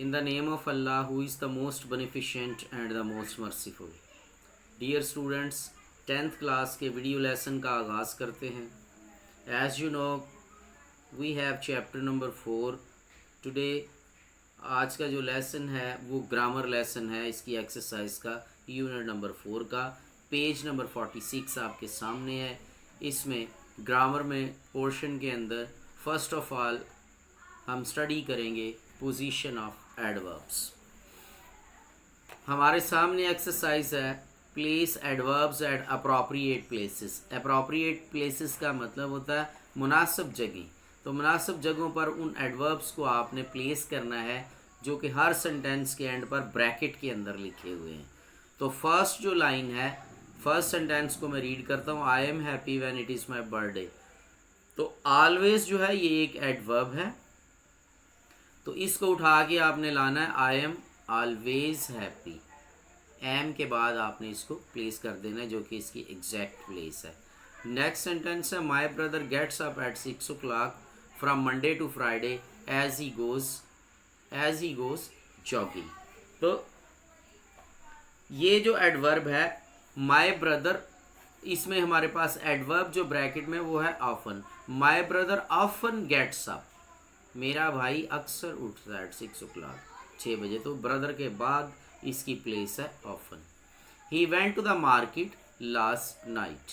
In the name of Allah, who is the most beneficent and the most merciful. Dear students, 10th class के video lesson का आगाज़ करते हैं. As you know, we have chapter number 4. Today, आज का जो lesson है वो ग्रामर लेसन है. इसकी एक्सरसाइज का यूनिट नंबर 4 का पेज नंबर 46 आपके सामने है. इसमें ग्रामर में पोर्शन के अंदर फर्स्ट ऑफ ऑल हम स्टडी करेंगे पोजीशन ऑफ एडवर्ब्स. हमारे सामने एक्सरसाइज है place adverbs eight appropriate places. Appropriate places का मतलब होता है मुनासिब जगह. तो मुनासिब जगहों पर उन एडवर्ब्स को आपने प्लेस करना है जो कि हर सेंटेंस के एंड पर ब्रैकेट के अंदर लिखे हुए हैं. तो फर्स्ट जो लाइन है, फर्स्ट सेंटेंस को मैं रीड करता हूँ. I am happy when it is my birthday. तो ऑलवेज जो है ये एक एडवर्ब है, तो इसको उठा के आपने लाना है I am always happy. M के बाद आपने इसको प्लेस कर देना है जो कि इसकी एग्जैक्ट प्लेस है. नेक्स्ट सेंटेंस है my brother gets up at 6 o'clock from Monday to Friday as he goes jogging. तो ये जो एडवर्ब है माई ब्रदर, इसमें हमारे पास एडवर्ब जो ब्रैकेट में वो है often. My brother often gets up, मेरा भाई अक्सर उठता है 6 o'clock 6 बजे. तो ब्रदर के बाद इसकी प्लेस है often. He went to the market last night.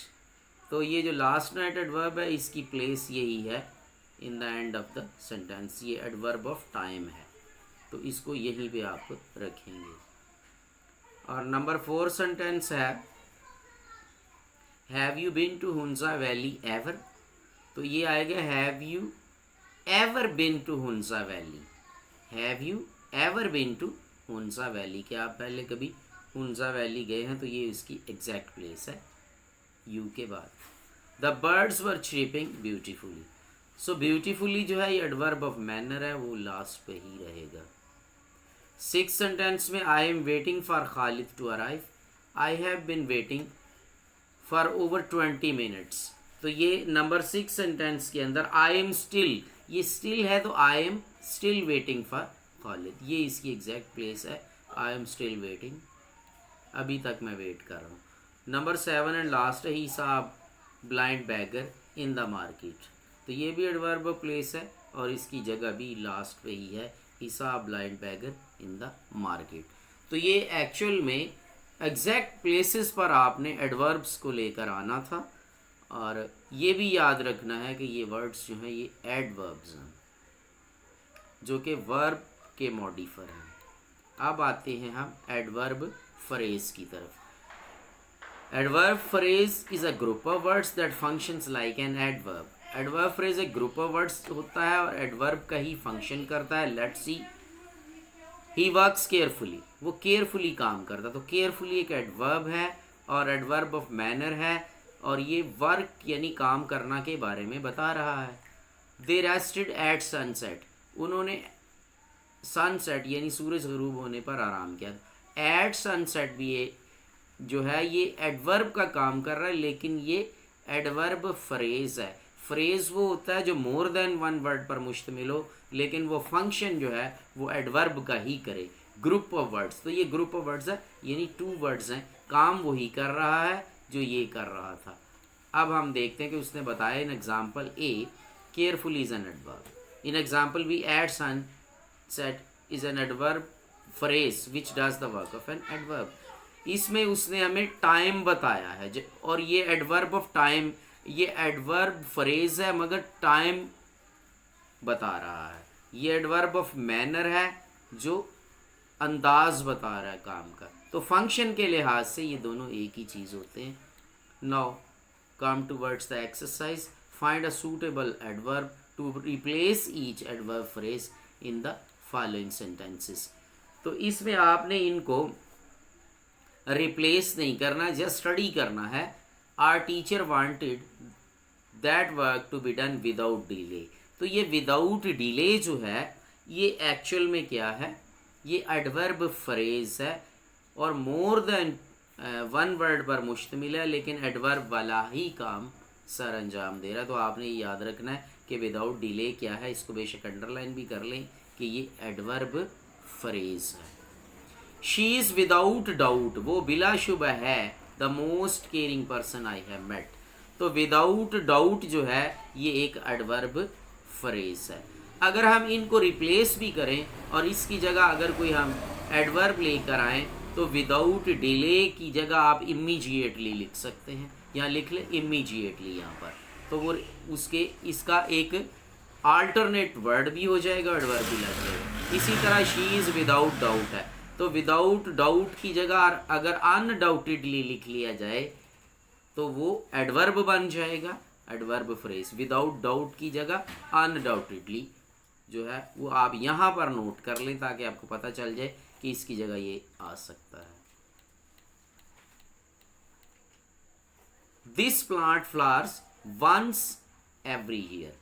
तो ये जो लास्ट नाइट एडवर्ब है इसकी प्लेस यही है in the end of the sentence. ये एडवर्ब ऑफ टाइम है तो इसको यहीं पे आप रखेंगे. और नंबर 4 सेंटेंस है have you been to Hunza valley ever. तो ये आएगा have you ever been to Hunza valley. Have you ever been to Hunza valley, क्या आप पहले कभी हुंजा वैली गए हैं? तो ये इसकी एग्जैक्ट प्लेस है यू के बाद. The birds were chirping beautifully. So beautifully जो है ये एडवर्ब ऑफ मैनर है, वो लास्ट पे ही रहेगा. 6 सेंटेंस में I am waiting for Khalid to arrive. I have been waiting for over 20 minutes. तो ये नंबर 6 सेंटेंस के अंदर आई एम स्टिल, ये स्टिल है तो I am still waiting for Khalid, ये इसकी एग्जैक्ट प्लेस है. आई एम स्टिल वेटिंग, अभी तक मैं वेट कर रहा हूँ. नंबर 7 एंड लास्ट है he saw a blind beggar in the market. तो ये भी एडवर्ब ऑफ प्लेस है और इसकी जगह भी लास्ट पे ही है, he saw a blind beggar in the market. तो ये एक्चुअल में एग्जैक्ट प्लेसेस पर आपने एडवर्ब्स को लेकर आना था. और ये भी याद रखना है कि ये वर्ड्स जो हैं ये एडवर्ब्स हैं जो कि वर्ब के मॉडिफर हैं. अब आते हैं हम एडवर्ब फ्रेज की तरफ. Adverb phrase is a group of words that functions like an adverb. Adverb phrase एक ग्रुप ऑफ वर्ड्स होता है और एडवर्ब का ही फंक्शन करता है. Let's see, he works carefully, वो केयरफुली काम करता. तो केयरफुली एक एडवर्ब है और एडवर्ब ऑफ मैनर है और ये वर्क यानी काम करना के बारे में बता रहा है. दे रेस्टेड एट सनसेट, उन्होंने सनसेट यानी सूरज गरूब होने पर आराम किया. एट सनसेट भी ये जो है ये एडवर्ब का काम कर रहा है, लेकिन ये एडवर्ब फ्रेज है. फ्रेज वो होता है जो मोर देन वन वर्ड पर मुश्तमिल हो, लेकिन वो फंक्शन जो है वो एडवर्ब का ही करे. ग्रुप ऑफ वर्ड्स, तो ये ग्रुप ऑफ वर्ड्स है यानी 2 वर्ड्स हैं, काम वही कर रहा है जो ये कर रहा था. अब हम देखते हैं कि उसने बताया in example A carefully is an adverb. In example B at sunset is an adverb phrase which does the work of an adverb. इसमें उसने हमें टाइम बताया है और ये एडवर्ब ऑफ टाइम, ये एडवर्ब फ्रेज है मगर टाइम बता रहा है. ये एडवर्ब ऑफ मैनर है जो अंदाज बता रहा है काम का. तो फंक्शन के लिहाज से ये दोनों एक ही चीज़ होते हैं. Now come towards the exercise. Find a suitable adverb to replace each adverb phrase in the following sentences. तो इसमें आपने इनको रिप्लेस नहीं करना, जस्ट स्टडी करना है. Our teacher wanted that work to be done without delay. तो ये विदाउट डिले जो है ये एक्चुअल में क्या है, ये एडवर्ब फ्रेज है और मोर देन वन वर्ड पर मुश्तमिल है, लेकिन एडवर्ब वाला ही काम सर अंजाम दे रहा है. तो आपने ये याद रखना है कि विदाउट डिले क्या है. इसको बेशक अंडरलाइन भी कर लें कि ये एडवर्ब फ्रेज है। शी इज़ विदाउट डाउट, वो बिलाशुबह है, the most caring person I have met. तो विदाउट डाउट जो है ये एक एडवर्ब फ्रेज है। अगर हम इनको रिप्लेस भी करें और इसकी जगह अगर कोई हम एडवर्ब लेकर आएँ तो विदाउट डिले की जगह आप इमीजिएटली लिख सकते हैं, यहाँ लिख लें इमीजिएटली यहाँ पर, तो वो उसके इसका एक आल्टरनेट वर्ड भी हो जाएगा, एडवर्ब भी लग जाएगा। इसी तरह शी इज़ विदाउट डाउट है, तो विदाउट डाउट की जगह अगर अनडाउटेडली लिख लिया जाए तो वो एडवर्ब बन जाएगा, एडवर्ब फ्रेज। विदाउट डाउट की जगह अनडाउटेडली जो है वो आप यहाँ पर नोट कर लें ताकि आपको पता चल जाए कि इसकी जगह ये आ सकता है। This plant flowers once every year.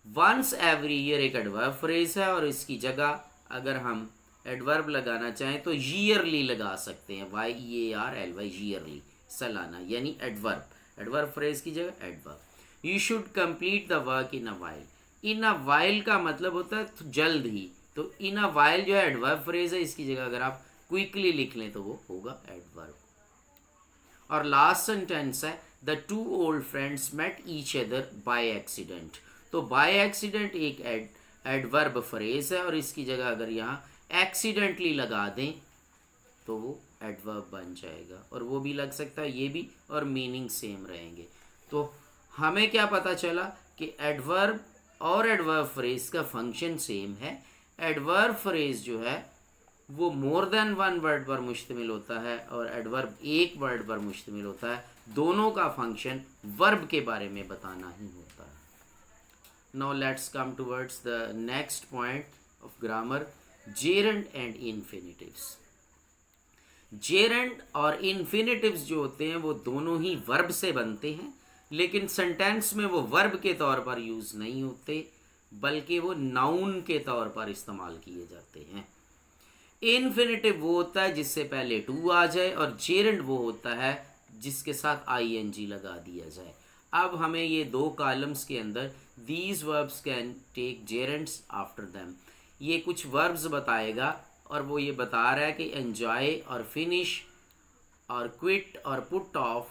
Once every year एक एडवर्ब फ्रेज है और इसकी जगह अगर हम एडवर्ब लगाना चाहें तो ईयरली लगा सकते हैं, YEARLY, ईयरली, सालाना, यानी एडवर्ब। एडवर्ब फ्रेज की जगह adverb. You should complete the work in a while. In a while का मतलब होता है जल्द ही, तो इन अ वाइल जो है एडवर्ब फ्रेज है, इसकी जगह अगर आप क्विकली लिख लें तो वो होगा एडवर्ब। और लास्ट सेंटेंस है the two old friends met each other by accident. तो बाय एक्सीडेंट एक एडवर्ब फ्रेज है और इसकी जगह अगर यहाँ एक्सीडेंटली लगा दें तो वो एडवर्ब बन जाएगा, और वो भी लग सकता है ये भी, और मीनिंग सेम रहेंगे। तो हमें क्या पता चला कि एडवर्ब और एडवर्ब फ्रेज का फंक्शन सेम है। एडवर्ब फ्रेज जो है वो मोर देन वन वर्ड पर मुश्तमिल होता है और एडवर्ब एक वर्ड पर मुश्तमिल होता है। दोनों का फंक्शन वर्ब के बारे में बताना ही होता है। Now let's come towards the next point of grammar, gerund and infinitives. Gerund और इन्फिनिटिव्स जो होते हैं वो दोनों ही वर्ब से बनते हैं, लेकिन सेंटेंस में वो वर्ब के तौर पर यूज़ नहीं होते बल्कि वो नाउन के तौर पर इस्तेमाल किए जाते हैं। इन्फिनिटिव वो होता है जिससे पहले टू आ जाए और जेरंड वो होता है जिसके साथ ING लगा दिया जाए। अब हमें ये दो कॉलम्स के अंदर these verbs can take gerunds after them, ये कुछ वर्ब्स बताएगा और वो ये बता रहा है कि एंजॉय और फिनिश और क्विट और पुट ऑफ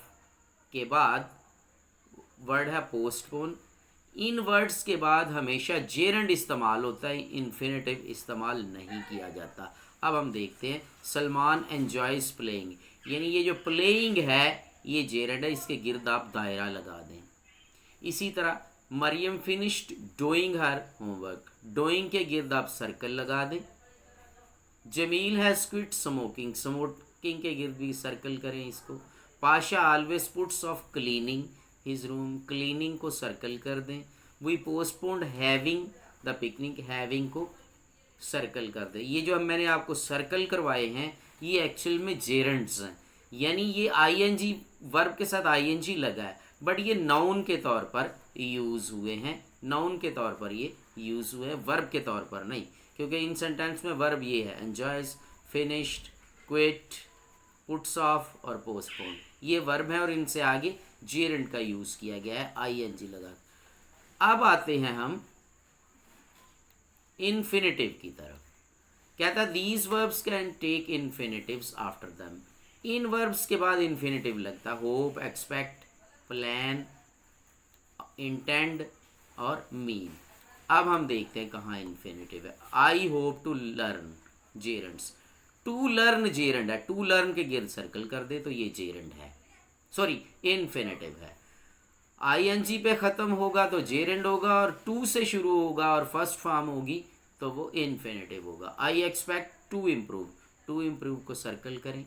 के बाद वर्ड है पोस्टपोन। इन वर्ड्स के बाद हमेशा जेरंड इस्तेमाल होता है, इन्फिनिटिव इस्तेमाल नहीं किया जाता। अब हम देखते हैं सलमान एंजॉयज प्लेइंग, यानी ये जो प्लेइंग है ये जेरंड है, इसके गिर्द आप दायरा लगा दें। इसी तरह Mariam finished doing her homework, doing के गिर्द आप सर्कल लगा दें। Jameel has quit smoking, smoking के गिर्द भी सर्कल करें इसको। Pasha always puts off cleaning his room, cleaning को सर्कल कर दें। We postponed having the picnic, having को सर्कल कर दें। ये जो मैंने आपको सर्कल करवाए हैं ये एक्चुअल में जेरंड्स हैं, यानी ये ING वर्ब के साथ ING लगा है बट ये नाउन के तौर पर यूज़ हुए हैं, नाउन के तौर पर ये यूज़ हुए हैं, वर्ब के तौर पर नहीं, क्योंकि इन सेंटेंस में वर्ब ये है enjoys, finished, quit, puts of और पोस्टपोन, ये वर्ब है और इनसे आगे जेरंड का यूज़ किया गया है ING लगा। अब आते हैं हम इन्फिनिटिव की तरफ। कहता है these verbs can take infinitives after them, इन वर्ब्स के बाद इन्फिनिटिव लगता है। होप, एक्सपेक्ट, प्लान, इंटेंड और मीन। अब हम देखते हैं कहाँ इन्फिनिटिव है। I hope to learn, gerunds, to learn gerund है, टू लर्न के गिर्द सर्कल कर दे तो ये जेरंड है, सॉरी इन्फिनिटिव है। ING पे ख़त्म होगा तो जेरंड होगा और टू से शुरू होगा और फर्स्ट फॉर्म होगी तो वो इन्फिनिटिव होगा। I expect to improve, to improve को सर्कल करें,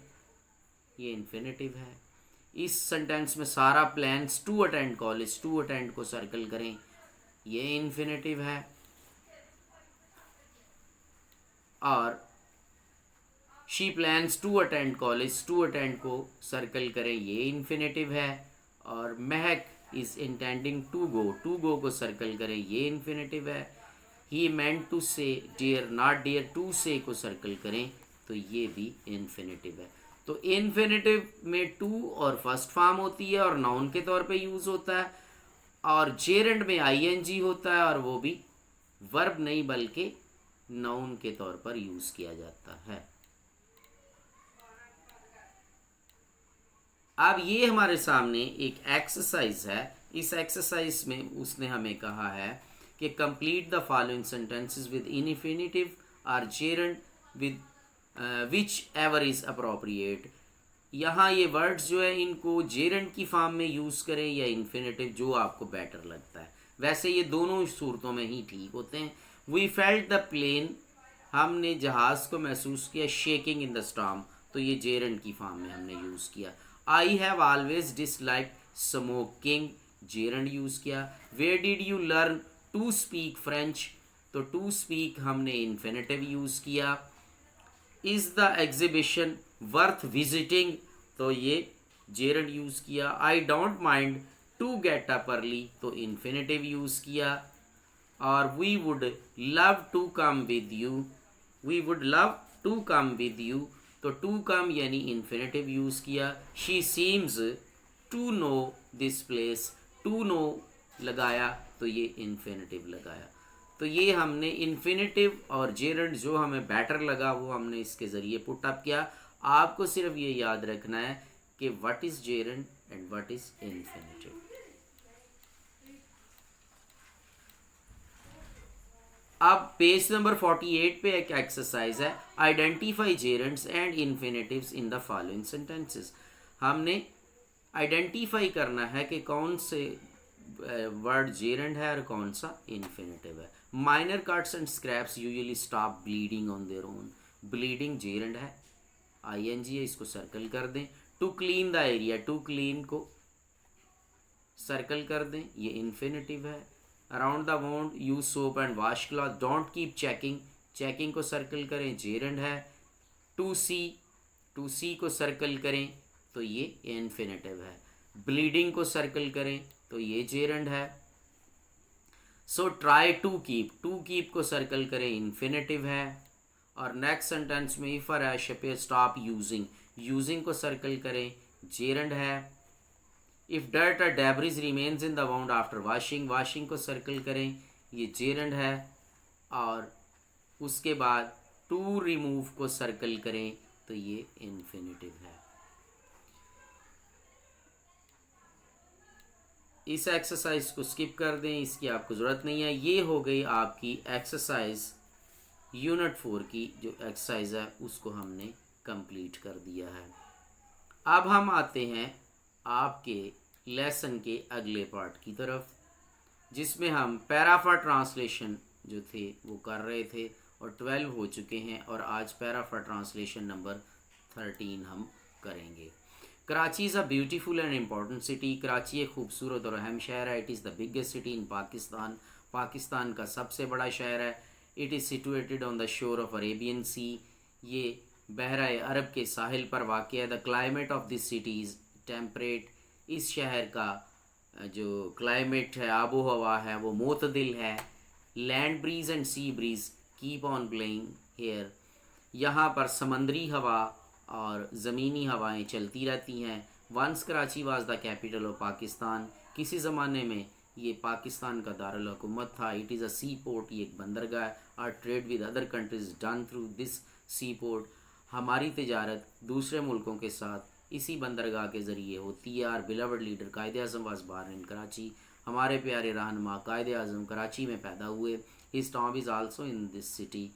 ये इन्फिनिटिव है। इस सेंटेंस में Sara plans to attend college, to attend को सर्कल करें, ये इन्फिनिटिव है। और she plans to attend college, to attend को सर्कल करें, ये इन्फिनिटिव है। और महक इज़ इंटेंडिंग टू गो को सर्कल करें, ये इन्फिनिटिव है। ही मेंट टू से डियर, नॉट डियर, टू से को सर्कल करें तो ये भी इन्फिनिटिव है। तो इन्फिनिटिव में टू और फर्स्ट फॉर्म होती है और नाउन के तौर पे यूज़ होता है, और जेरंड में ING होता है और वो भी वर्ब नहीं बल्कि नाउन के तौर पर यूज़ किया जाता है। अब ये हमारे सामने एक एक्सरसाइज है। इस एक्सरसाइज में उसने हमें कहा है कि complete the following sentences with infinitive और gerund with whichever is appropriate. यहाँ ये वर्ड्स जो है इनको जेरंड की फॉर्म में यूज़ करें या इन्फिनेटिव, जो आपको बेटर लगता है। वैसे ये दोनों सूरतों में ही ठीक होते हैं। वी फेल्ट द प्लेन, हमने जहाज़ को महसूस किया, शेकिंग इन द स्टॉर्म, तो ये जेरंड की फॉर्म में हमने यूज़ किया। I have always dislike smoking, gerund use किया। Where did you learn to speak French, तो टू स्पीक हमने इन्फिनेटिव यूज़ किया। Is the exhibition worth visiting, तो ये जेरंड यूज़ किया। I don't mind to get up early, तो infinitive use किया। और we would love to come with you, we would love to come with you, तो to come यानी infinitive use किया। She seems to know this place, to know लगाया तो ये infinitive लगाया। तो ये हमने इन्फिनेटिव और जेरंड जो हमें बेटर लगा वो हमने इसके ज़रिए पुट अप किया। आपको सिर्फ ये याद रखना है कि what is gerund and what is infinitive. अब पेज नंबर 48 पे एक एक्सरसाइज है, identify gerunds and infinitives in the following sentences. हमने आइडेंटिफाई करना है कि कौन से वर्ड जेरंड है और कौन सा इन्फिनेटिव है। Minor cuts and scrapes usually stop bleeding on their own, bleeding gerund है, आईएनजी है, इसको सर्कल कर दें। To clean the area, to clean को सर्कल कर दें, ये इन्फिनेटिव है। Around the wound use soap and wash cloth, don't keep checking, checking को सर्कल करें, जेरंड है। टू सी को सर्कल करें तो ये इन्फिनेटिव है। ब्लीडिंग को सर्कल करें तो ये जेरंड है। सो ट्राई टू कीप को सर्कल करें, इन्फिनेटिव है। और नेक्स्ट सेंटेंस में इफ रैश पे स्टॉप यूजिंग को सर्कल करें, जेरंड है। इफ डर्ट और debris remains in the wound after washing को सर्कल करें, ये जेरंड है। और उसके बाद टू रिमूव को सर्कल करें तो ये इन्फिनेटिव है। इस एक्सरसाइज को स्किप कर दें, इसकी आपको ज़रूरत नहीं है। ये हो गई आपकी एक्सरसाइज यूनिट 4 की जो एक्सरसाइज है उसको हमने कंप्लीट कर दिया है। अब हम आते हैं आपके लेसन के अगले पार्ट की तरफ, जिसमें हम पैराफा ट्रांसलेशन जो थे वो कर रहे थे और 12 हो चुके हैं और आज पैराफा ट्रांसलेशन नंबर 13 हम करेंगे। Karachi is a beautiful and important city, Karachi एक खूबसूरत और अहम शहर है। It is the biggest city in Pakistan, Pakistan का सबसे बड़ा शहर है। It is situated on the shore of Arabian sea, ये बहरा अरब के साहिल पर वाक़ है। The climate of this city is temperate, इस शहर का जो क्लाइमेट है, आबो हवा है, वो मोतदिल है। Land breeze and sea breeze keep on blowing here, यहाँ पर समंदरी हवा और ज़मीनी हवाएं चलती रहती हैं। Once Karachi was the capital of Pakistan, किसी ज़माने में ये पाकिस्तान का दारुल हुकूमत था। It is a sea port, ये एक बंदरगाह। Are trade with other countries done through this sea port, हमारी तिजारत दूसरे मुल्कों के साथ इसी बंदरगाह के ज़रिए होती है। Our beloved leader Quaid Azam was born in Karachi, हमारे प्यारे रहनुमा कायद आज़म कराची में पैदा हुए। His tomb is also in this city,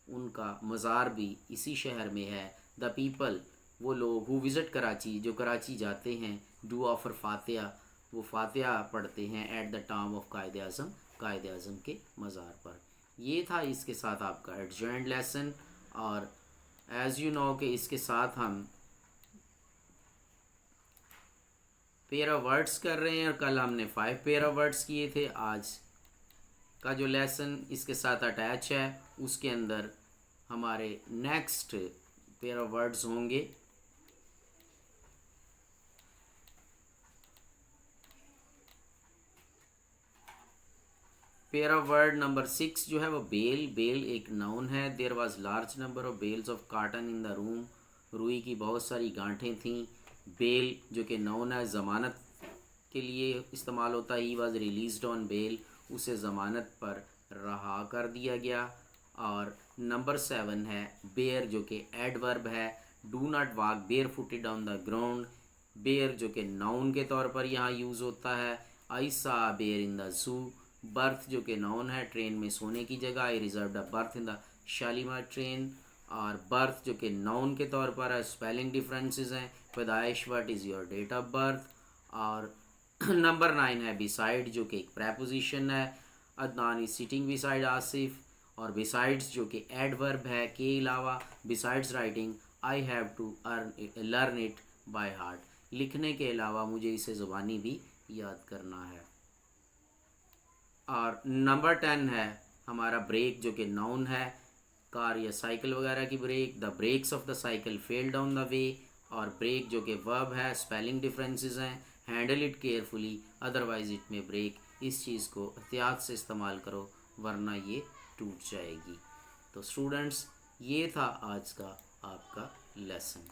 उनका मज़ार भी इसी शहर में है। द पीपल, वो लोग हु विज़िट कराची, जो कराची जाते हैं, डू ऑफर फातिहा, वो फातिहा पढ़ते हैं एट द टॉम ऑफ कायद आज़म के मज़ार पर। ये था इसके साथ आपका एडजॉइंट लेसन। और एज़ यू नो कि इसके साथ हम पेयर ऑफ वर्ड्स कर रहे हैं और कल हमने 5 पेयर ऑफ वर्ड्स किए थे। आज का जो लेसन इसके साथ अटैच है उसके अंदर हमारे नेक्स्ट पेयर ऑफ वर्ड्स होंगे। पेयर ऑफ वर्ड नंबर 6 जो है वो बेल एक नाउन है। There was large number of bales of cotton in the room, रुई की बहुत सारी गांठें थीं। बेल जो कि नाउन है, ज़मानत के लिए इस्तेमाल होता है। He was released on bail, उसे ज़मानत पर रहा कर दिया गया। और नंबर 7 है बेयर जो कि एडवर्ब है। Do not walk bare footed on the ground. Bare जो कि नाउन के तौर पर यहाँ यूज़ होता है। I saw bear in the zoo. Berth जो कि नाउन है, ट्रेन में सोने की जगह। I reserve the berth in the Shalimar train. और बर्थ जो कि नाउन के तौर पर है, स्पेलिंग डिफरेंसेस हैं। पैदाइश what is your date of birth. और नंबर 9 है बिसाइड जो कि एक प्रेपोजिशन है। Adnan is sitting beside Asif. और बिसाइड्स जो कि एडवर्ब है, के अलावा। Besides writing I have to learn it by heart. लिखने के अलावा मुझे इसे ज़ुबानी भी याद करना है। और नंबर 10 है हमारा ब्रेक जो कि नाउन है, कार या साइकिल वगैरह की brake. The brakes of the cycle fail down the way. और ब्रेक जो कि वर्ब है, स्पेलिंग डिफरेंसेस हैं। Handle it carefully otherwise it may break. इस चीज़ को एहतियात से इस्तेमाल करो वरना ये टूट जाएगी। तो स्टूडेंट्स, ये था आज का आपका लेसन।